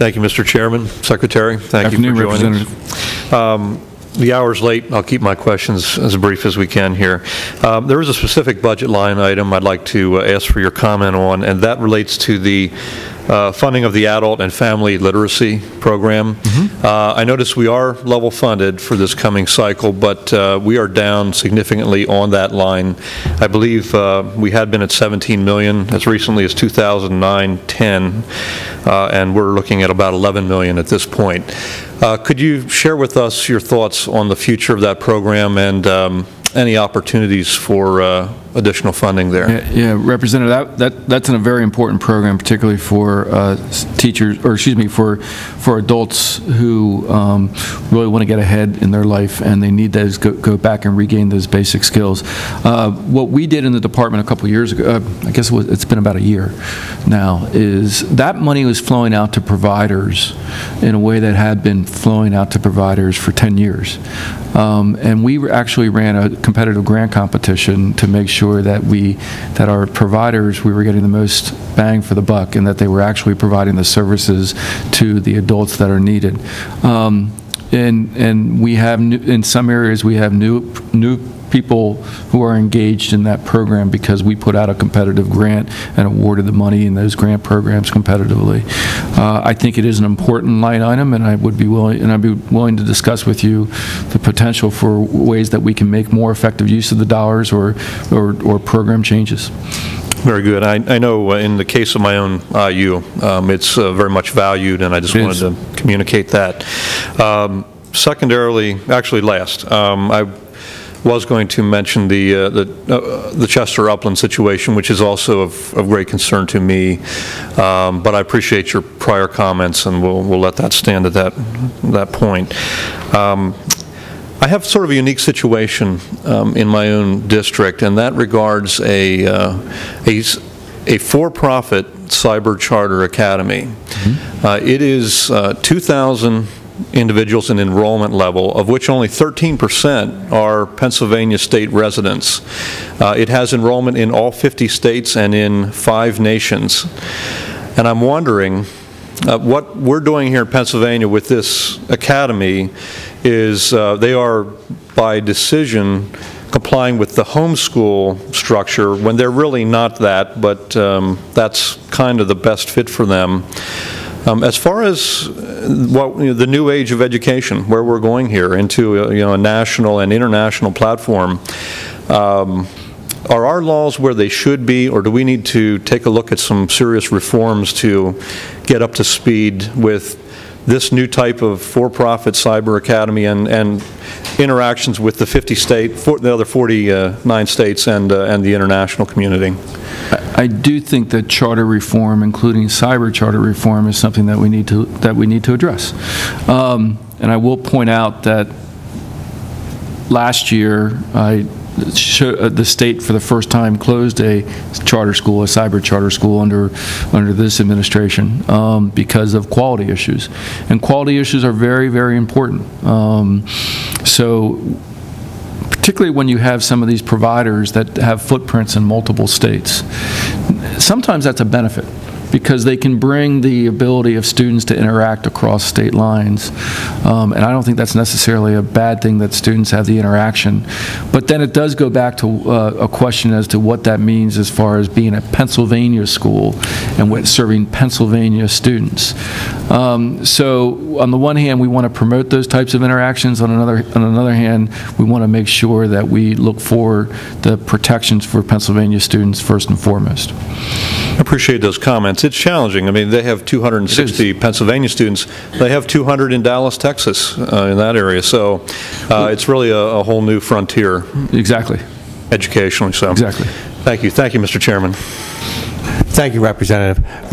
Thank you, Mr. Chairman, Secretary. Thank you for joining us. The hour's late. I'll keep my questions as brief as we can here. There is a specific budget line item I'd like to ask for your comment on, and that relates to the funding of the adult and family literacy program. I notice we are level funded for this coming cycle, but we are down significantly on that line. I believe we had been at 17 million as recently as 2009-10, and we're looking at about 11 million at this point. Could you share with us your thoughts on the future of that program and any opportunities for additional funding there? Yeah, Representative, that's a very important program, particularly for teachers, or excuse me, for adults who really want to get ahead in their life and they need those go back and regain those basic skills. What we did in the department a couple years ago, I guess it's been about a year now, is that money was flowing out to providers in a way that had been flowing out to providers for 10 years. And we actually ran a competitive grant competition to make sure that our providers, we were getting the most bang for the buck and that they were actually providing the services to the adults that are needed. And we have, in some areas, we have new people who are engaged in that program because we put out a competitive grant and awarded the money in those grant programs competitively. I think it is an important line item, and I'd be willing to discuss with you the potential for ways that we can make more effective use of the dollars or program changes. Very good. I know in the case of my own IU, it's very much valued, and I just wanted to communicate that. Secondarily, actually last, I was going to mention the Chester Upland situation, which is also of great concern to me, but I appreciate your prior comments, and we'll let that stand at that point. I have sort of a unique situation in my own district, and that regards a for-profit cyber charter academy. It is 2,000 individuals in enrollment level, of which only 13% are Pennsylvania state residents. It has enrollment in all 50 states and in 5 nations. And I'm wondering, what we're doing here in Pennsylvania with this academy is they are, by decision, complying with the homeschool structure when they're really not that, but that's kind of the best fit for them. As far as the new age of education, where we're going here into a national and international platform, are our laws where they should be, or do we need to take a look at some serious reforms to get up to speed with this new type of for-profit cyber academy and interactions with the the other 49 states and the international community? I do think that charter reform, including cyber charter reform, is something that we need to address. And I will point out that last year, the state for the first time closed a charter school, a cyber charter school under this administration because of quality issues. And quality issues are very, very important. So particularly when you have some of these providers that have footprints in multiple states, sometimes that's a benefit because they can bring the ability of students to interact across state lines. And I don't think that's necessarily a bad thing that students have the interaction. But then it does go back to a question as to what that means as far as being a Pennsylvania school and serving Pennsylvania students. So on the one hand, we want to promote those types of interactions. On another hand, we want to make sure that we look for the protections for Pennsylvania students first and foremost. I appreciate those comments. It's challenging. I mean, they have 260 Pennsylvania students. They have 200 in Dallas, Texas, in that area. So it's really a whole new frontier. Exactly. Educationally, so. Exactly. Thank you. Thank you, Mr. Chairman. Thank you, Representative.